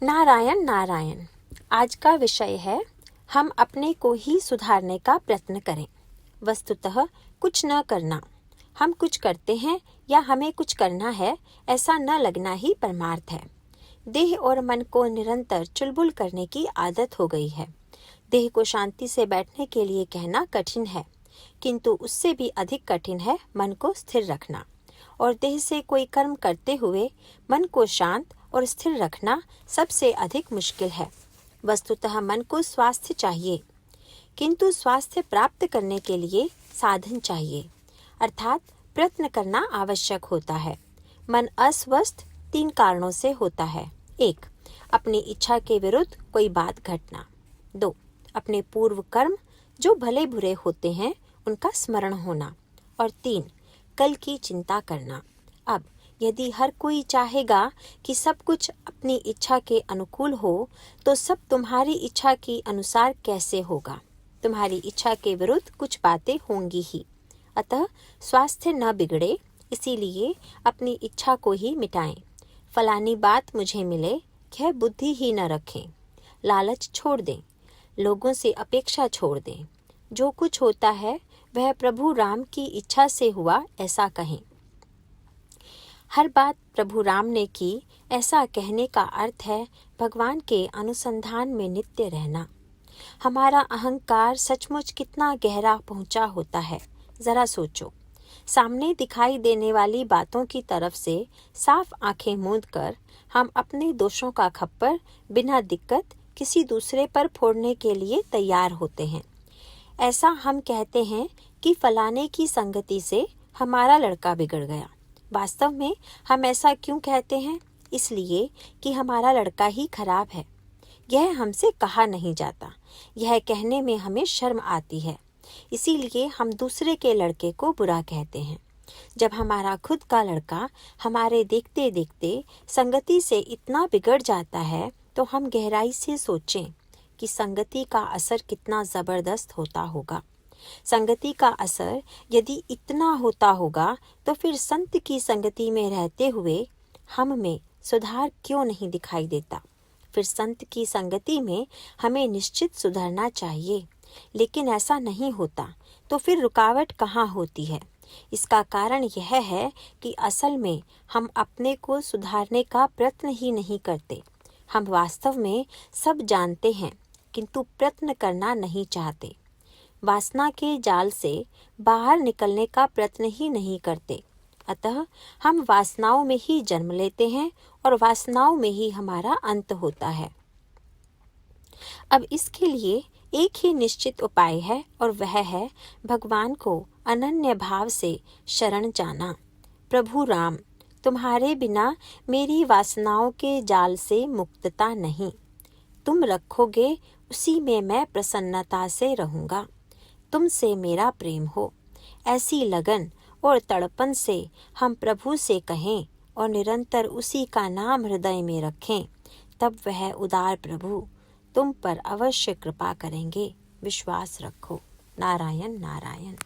नारायण नारायण। आज का विषय है हम अपने को ही सुधारने का प्रयत्न करें। वस्तुतः कुछ न करना, हम कुछ करते हैं या हमें कुछ करना है ऐसा न लगना ही परमार्थ है। देह और मन को निरंतर चुलबुल करने की आदत हो गई है। देह को शांति से बैठने के लिए कहना कठिन है, किंतु उससे भी अधिक कठिन है मन को स्थिर रखना। और देह से कोई कर्म करते हुए मन को शांत और स्थिर रखना सबसे अधिक मुश्किल है। वस्तुतः मन को स्वास्थ्य चाहिए, किंतु स्वास्थ्य प्राप्त करने के लिए साधन चाहिए, अर्थात प्रयत्न करना आवश्यक होता है। मन अस्वस्थ 3 कारणों से होता है। 1. अपनी इच्छा के विरुद्ध कोई बात घटना। 2. अपने पूर्व कर्म जो भले बुरे होते हैं उनका स्मरण होना। और 3. कल की चिंता करना। अब यदि हर कोई चाहेगा कि सब कुछ अपनी इच्छा के अनुकूल हो, तो सब तुम्हारी इच्छा के अनुसार कैसे होगा? तुम्हारी इच्छा के विरुद्ध कुछ बातें होंगी ही। अतः स्वास्थ्य न बिगड़े, इसीलिए अपनी इच्छा को ही मिटाएं। फलानी बात मुझे मिले, यह बुद्धि ही न रखें। लालच छोड़ दें, लोगों से अपेक्षा छोड़ दें। जो कुछ होता है वह प्रभु राम की इच्छा से हुआ, ऐसा कहें। हर बात प्रभु राम ने की, ऐसा कहने का अर्थ है भगवान के अनुसंधान में नित्य रहना। हमारा अहंकार सचमुच कितना गहरा पहुंचा होता है, जरा सोचो। सामने दिखाई देने वाली बातों की तरफ से साफ आंखें मूंद कर हम अपने दोषों का खप्पर बिना दिक्कत किसी दूसरे पर फोड़ने के लिए तैयार होते हैं। ऐसा हम कहते हैं कि फलाने की संगति से हमारा लड़का बिगड़ गया। वास्तव में हम ऐसा क्यों कहते हैं? इसलिए कि हमारा लड़का ही खराब है। यह हमसे कहा नहीं जाता, यह कहने में हमें शर्म आती है, इसीलिए हम दूसरे के लड़के को बुरा कहते हैं। जब हमारा खुद का लड़का हमारे देखते देखते संगति से इतना बिगड़ जाता है, तो हम गहराई से सोचें कि संगति का असर कितना ज़बरदस्त होता होगा। संगति का असर यदि इतना होता होगा, तो फिर संत की संगति में रहते हुए हम में सुधार क्यों नहीं दिखाई देता? फिर संत की संगति में हमें निश्चित सुधरना चाहिए, लेकिन ऐसा नहीं होता, तो फिर रुकावट कहाँ होती है? इसका कारण यह है कि असल में हम अपने को सुधारने का प्रयत्न ही नहीं करते। हम वास्तव में सब जानते हैं, किंतु प्रयत्न करना नहीं चाहते। वासना के जाल से बाहर निकलने का प्रयत्न ही नहीं करते। अतः हम वासनाओं में ही जन्म लेते हैं और वासनाओं में ही हमारा अंत होता है। अब इसके लिए एक ही निश्चित उपाय है, और वह है भगवान को अनन्य भाव से शरण जाना। प्रभु राम, तुम्हारे बिना मेरी वासनाओं के जाल से मुक्तता नहीं। तुम रखोगे, उसी में मैं प्रसन्नता से रहूँगा। तुमसे मेरा प्रेम हो, ऐसी लगन और तड़पन से हम प्रभु से कहें और निरंतर उसी का नाम हृदय में रखें, तब वह उदार प्रभु तुम पर अवश्य कृपा करेंगे। विश्वास रखो। नारायण नारायण।